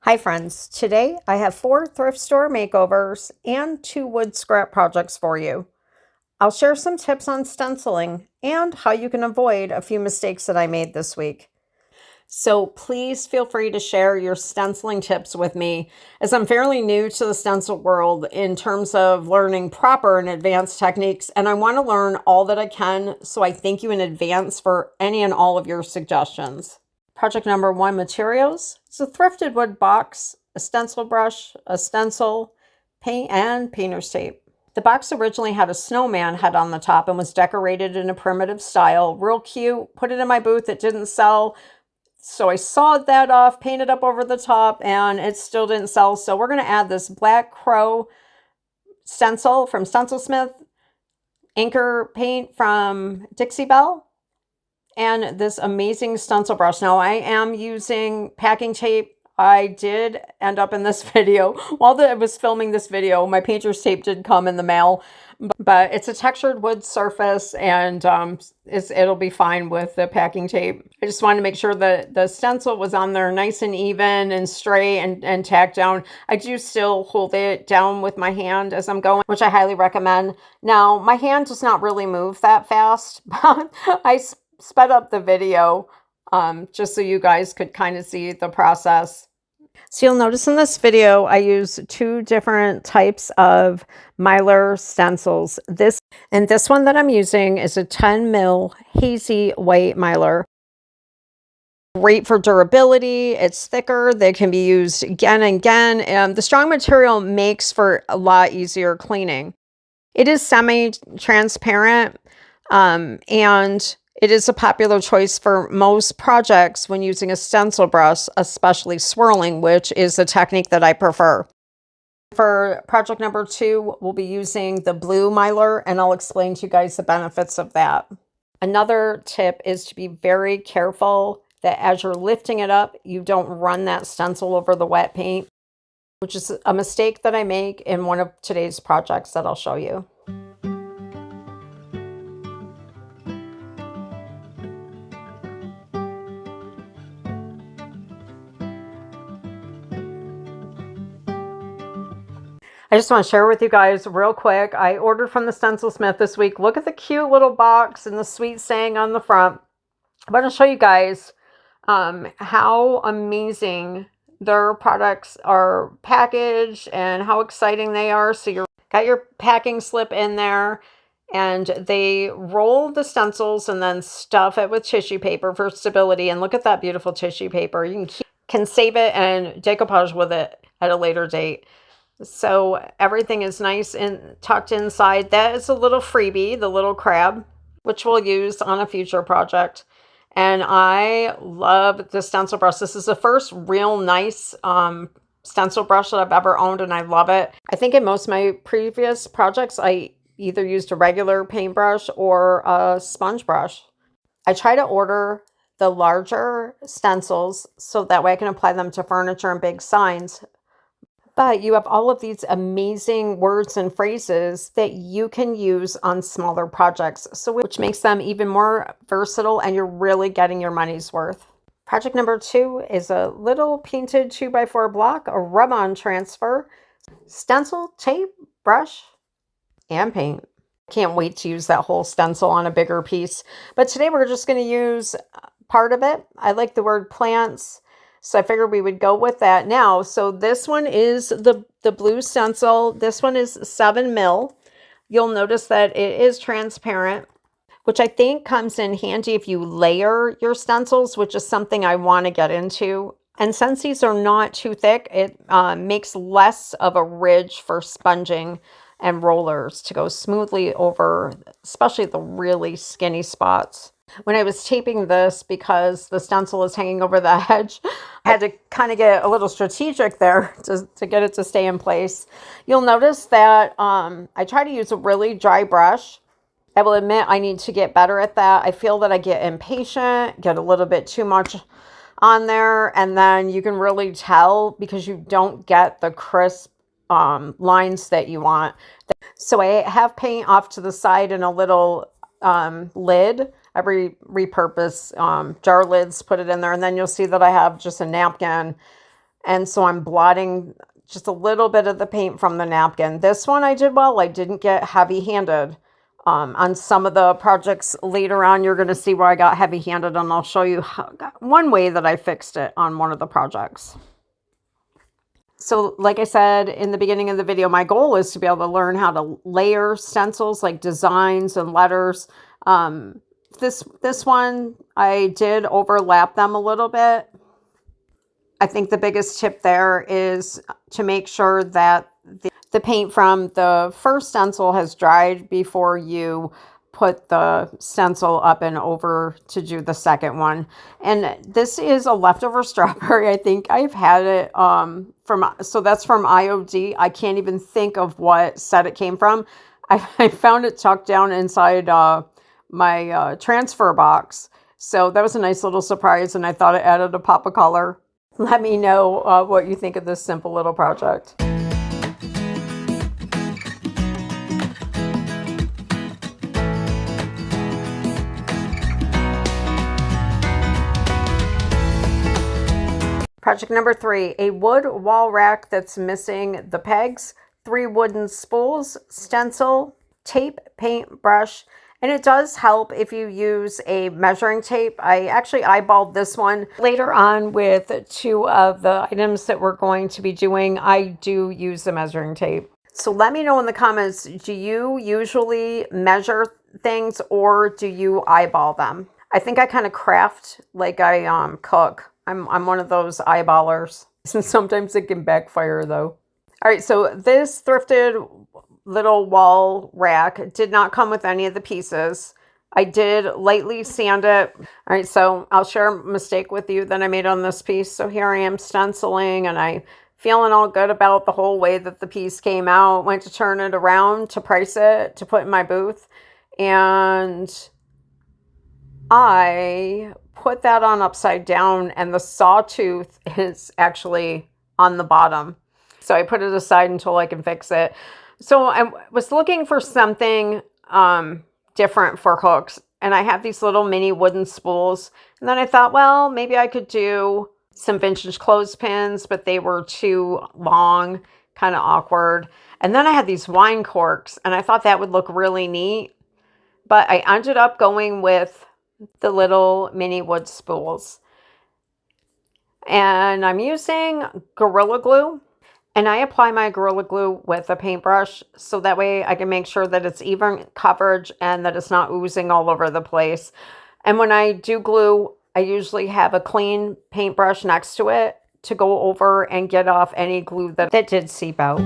Hi friends, today I have 4 thrift store makeovers and 2 wood scrap projects for you. I'll share some tips on stenciling and how you can avoid a few mistakes that I made this week. So please feel free to share your stenciling tips with me, as I'm fairly new to the stencil world in terms of learning proper and advanced techniques, and I want to learn all that I can, so I thank you in advance for any and all of your suggestions. Project number 1, materials. It's a thrifted wood box, a stencil brush, a stencil, paint, and painter's tape. The box originally had a snowman head on the top and was decorated in a primitive style. Real cute. Put it in my booth. It didn't sell. So I sawed that off, painted up over the top, and it still didn't sell. So we're going to add this Black Crow stencil from Stencilsmith, anchor paint from Dixie Belle, and this amazing stencil brush. Now I am using packing tape. I did end up in this video. While I was filming this video, my painter's tape did come in the mail, but it's a textured wood surface, and it'll be fine with the packing tape. I just wanted to make sure that the stencil was on there nice and even and straight and tacked down. I do still hold it down with my hand as I'm going, which I highly recommend. Now, my hand does not really move that fast, but I sped up the video just so you guys could kind of see the process. So you'll notice in this video, I use 2 different types of Mylar stencils. This one that I'm using is a 10 mil hazy white Mylar. Great for durability. It's thicker. They can be used again and again. And the strong material makes for a lot easier cleaning. It is semi-transparent, and it is a popular choice for most projects when using a stencil brush, especially swirling, which is the technique that I prefer. For project number 2, we'll be using the blue Mylar, and I'll explain to you guys the benefits of that. Another tip is to be very careful that as you're lifting it up, you don't run that stencil over the wet paint, which is a mistake that I make in one of today's projects that I'll show you. I just want to share with you guys real quick. I ordered from the Stencilsmith this week. Look at the cute little box and the sweet saying on the front. I want to show you guys how amazing their products are packaged and how exciting they are. So you've got your packing slip in there, and they roll the stencils and then stuff it with tissue paper for stability. And look at that beautiful tissue paper. You can save it and decoupage with it at a later date. So everything is nice and tucked inside. That is a little freebie, the little crab, which we'll use on a future project. And I love the stencil brush. This is the first real nice stencil brush that I've ever owned, and I love it. I think in most of my previous projects, I either used a regular paintbrush or a sponge brush. I try to order the larger stencils so that way I can apply them to furniture and big signs. But you have all of these amazing words and phrases that you can use on smaller projects, so which makes them even more versatile, and you're really getting your money's worth. Project number 2 is a little painted 2x4 block, a rub-on transfer, stencil, tape, brush, and paint. Can't wait to use that whole stencil on a bigger piece. But today we're just going to use part of it. I like the word plants, so I figured we would go with that now. So this one is the blue stencil. This one is 7 mil. You'll notice that it is transparent, which I think comes in handy if you layer your stencils, which is something I want to get into. And since these are not too thick, it makes less of a ridge for sponging and rollers to go smoothly over, especially the really skinny spots. When I was taping this, because the stencil is hanging over the edge, I had to kind of get a little strategic there to get it to stay in place. You'll notice that I try to use a really dry brush. I will admit I need to get better at that. I feel that I get impatient, get a little bit too much on there, and then you can really tell because you don't get the crisp lines that you want. So I have paint off to the side in a little lid. I repurpose jar lids, put it in there, and then you'll see that I have just a napkin And so I'm blotting just a little bit of the paint from the napkin. This one I did well. I didn't get heavy-handed. On some of the projects later on, you're going to see where I got heavy-handed, and I'll show you one way that I fixed it on one of the projects. So like I said in the beginning of the video, my goal is to be able to learn how to layer stencils, like designs and letters. This one, I did overlap them a little bit. I think the biggest tip there is to make sure that the paint from the first stencil has dried before you put the stencil up and over to do the second one. And this is a leftover strawberry. I think I've had it so that's from IOD. I can't even think of what set it came from. I found it tucked down inside my transfer box. So that was a nice little surprise, and I thought it added a pop of color. Let me know what you think of this simple little project. Project number 3, a wood wall rack that's missing the pegs, 3 wooden spools, stencil, tape, paintbrush, and it does help if you use a measuring tape. I actually eyeballed this one. Later on with 2 of the items that we're going to be doing, I do use the measuring tape. So let me know in the comments, do you usually measure things or do you eyeball them? I think I kind of craft like I cook. I'm one of those eyeballers. Sometimes it can backfire though. All right, so this thrifted little wall rack did not come with any of the pieces. I did lightly sand it. All right, so I'll share a mistake with you that I made on this piece. So here I am stenciling, and I feeling all good about the whole way that the piece came out. Went to turn it around to price it to put in my booth, and I put that on upside down, and the sawtooth is actually on the bottom. So I put it aside until I can fix it. So I was looking for something different for hooks, and I have these little mini wooden spools. And then I thought, well, maybe I could do some vintage clothespins, but they were too long, kind of awkward. And then I had these wine corks, and I thought that would look really neat. But I ended up going with the little mini wood spools. And I'm using Gorilla Glue. And I apply my Gorilla Glue with a paintbrush, so that way I can make sure that it's even coverage and that it's not oozing all over the place. And when I do glue, I usually have a clean paintbrush next to it to go over and get off any glue that did seep out.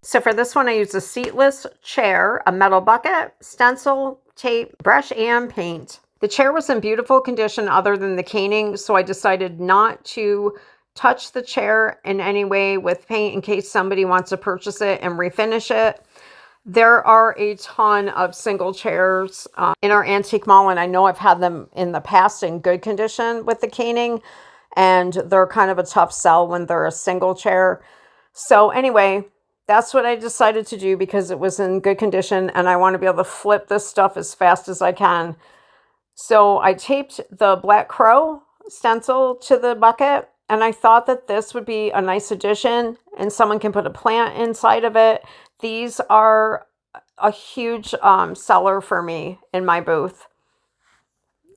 So for this one, I used a seatless chair, a metal bucket, stencil, tape, brush, and paint. The chair was in beautiful condition other than the caning, so I decided not to touch the chair in any way with paint in case somebody wants to purchase it and refinish it. There are a ton of single chairs in our antique mall, and I know I've had them in the past in good condition with the caning, and they're kind of a tough sell when they're a single chair. So anyway, that's what I decided to do because it was in good condition and I want to be able to flip this stuff as fast as I can. So I taped the Black Crow stencil to the bucket, and I thought that this would be a nice addition and someone can put a plant inside of it. These are a huge seller for me in my booth.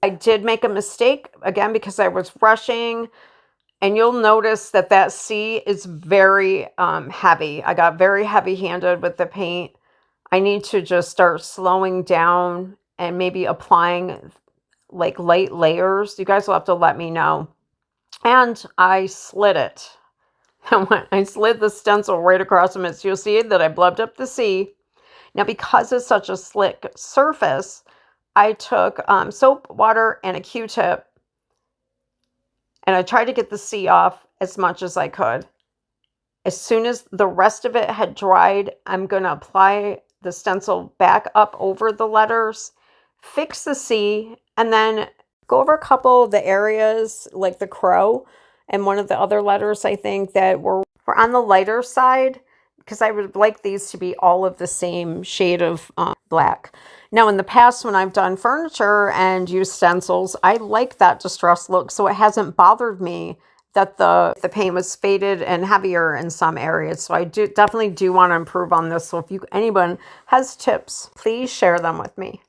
I did make a mistake, again, because I was rushing. And you'll notice that that C is very heavy. I got very heavy-handed with the paint. I need to just start slowing down and maybe applying like light layers. You guys will have to let me know. And I slid it. And when I slid the stencil right across from it, so you'll see that I blubbed up the C. Now, because it's such a slick surface, I took soap, water, and a Q-tip. And I tried to get the C off as much as I could. As soon as the rest of it had dried, I'm going to apply the stencil back up over the letters, fix the C, and then go over a couple of the areas like the crow and one of the other letters I think that were on the lighter side. because I would like these to be all of the same shade of black. Now, in the past, when I've done furniture and used stencils, I like that distressed look, so it hasn't bothered me that the paint was faded and heavier in some areas. So I definitely do want to improve on this. So if anyone has tips, please share them with me.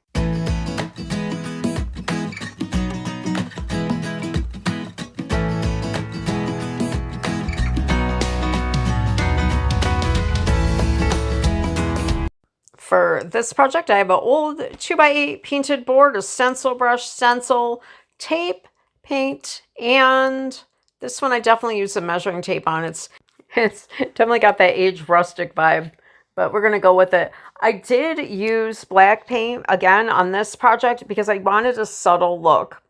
For this project, I have an old 2x8 painted board, a stencil brush, stencil, tape, paint, and this one I definitely use some measuring tape on. It's definitely got that aged rustic vibe, but we're going to go with it. I did use black paint again on this project because I wanted a subtle look.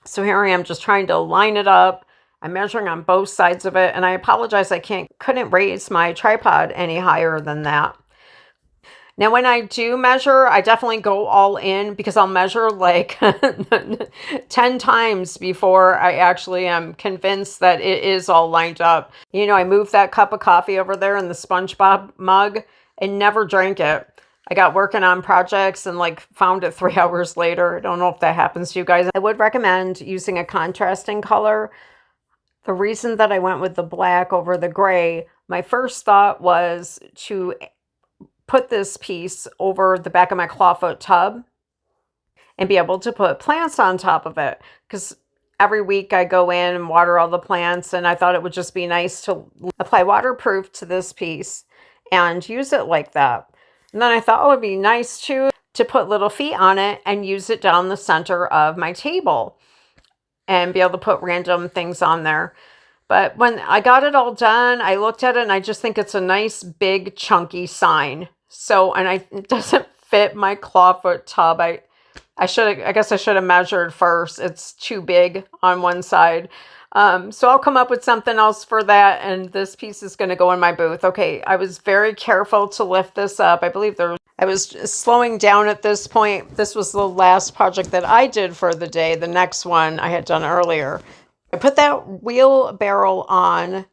So here I am just trying to line it up. I'm measuring on both sides of it, and I apologize I couldn't raise my tripod any higher than that. Now, when I do measure, I definitely go all in because I'll measure like 10 times before I actually am convinced that it is all lined up. You know, I moved that cup of coffee over there in the SpongeBob mug and never drank it. I got working on projects and like found it 3 hours later. I don't know if that happens to you guys. I would recommend using a contrasting color. The reason that I went with the black over the gray, my first thought was to put this piece over the back of my clawfoot tub and be able to put plants on top of it, because every week I go in and water all the plants, and I thought it would just be nice to apply waterproof to this piece and use it like that. And then I thought, oh, it'd be nice too to put little feet on it and use it down the center of my table and be able to put random things on there. But when I got it all done, I looked at it and I just think it's a nice big chunky sign. So, and it doesn't fit my clawfoot tub. I guess I should have measured first. It's too big on one side. So I'll come up with something else for that. And this piece is going to go in my booth. Okay. I was very careful to lift this up. I believe I was slowing down at this point. This was the last project that I did for the day. The next one I had done earlier. I put that wheelbarrow on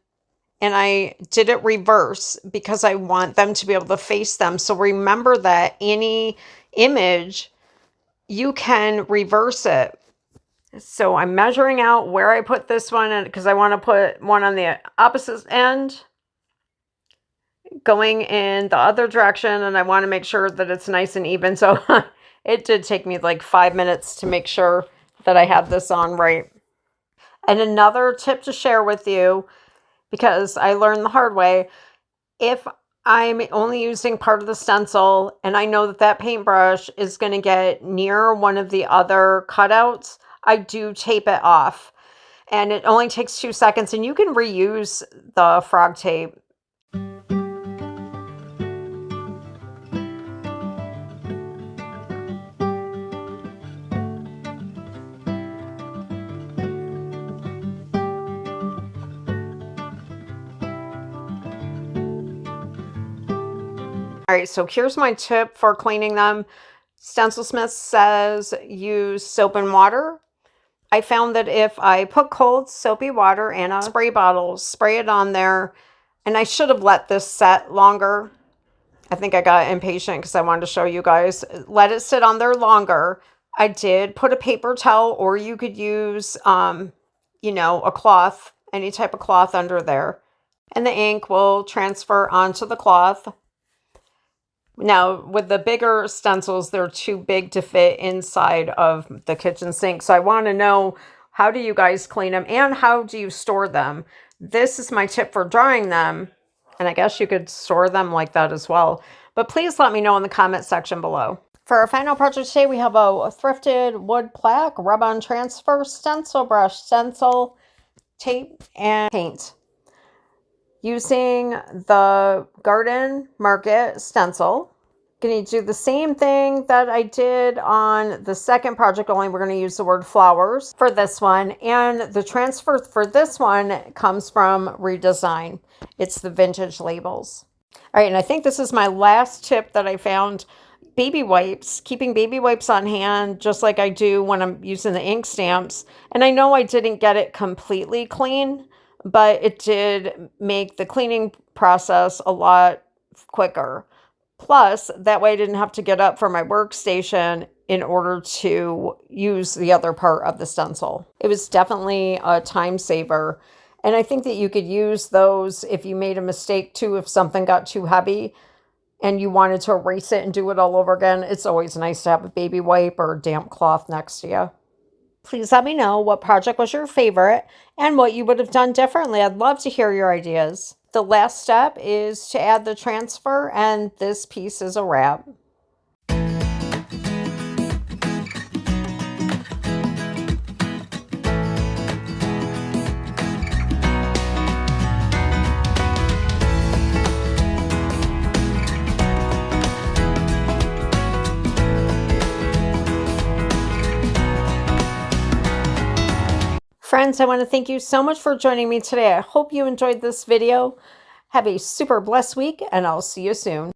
and I did it reverse because I want them to be able to face them. So remember that any image, you can reverse it. So I'm measuring out where I put this one in because I want to put one on the opposite end going in the other direction, and I want to make sure that it's nice and even. So it did take me like 5 minutes to make sure that I have this on right. And another tip to share with you, because I learned the hard way, if I'm only using part of the stencil and I know that that paintbrush is going to get near one of the other cutouts, I do tape it off. And it only takes 2 seconds, and you can reuse the frog tape. All right, so here's my tip for cleaning them. Stencilsmith says use soap and water. I found that if I put cold soapy water in a spray bottle, spray it on there, and I should have let this set longer. I think I got impatient because I wanted to show you guys. Let it sit on there longer. I did put a paper towel, or you could use, you know, a cloth, any type of cloth under there. And the ink will transfer onto the cloth. Now, with the bigger stencils, they're too big to fit inside of the kitchen sink. So I want to know, how do you guys clean them and how do you store them? This is my tip for drying them. And I guess you could store them like that as well. But please let me know in the comment section below. For our final project today, we have a thrifted wood plaque, rub-on transfer, stencil brush, stencil, tape, and paint. Using the Garden Market stencil. Going to do the same thing that I did on the second project, only we're going to use the word flowers for this one. And the transfer for this one comes from Redesign. It's the vintage labels. All right, and I think this is my last tip that I found. Baby wipes, keeping baby wipes on hand, just like I do when I'm using the ink stamps. And I know I didn't get it completely clean, but it did make the cleaning process a lot quicker. Plus, that way I didn't have to get up from my workstation in order to use the other part of the stencil. It was definitely a time saver. And I think that you could use those if you made a mistake too, if something got too heavy and you wanted to erase it and do it all over again. It's always nice to have a baby wipe or a damp cloth next to you. Please let me know what project was your favorite and what you would have done differently. I'd love to hear your ideas. The last step is to add the transfer, and this piece is a wrap. Friends, I want to thank you so much for joining me today. I hope you enjoyed this video. Have a super blessed week, and I'll see you soon.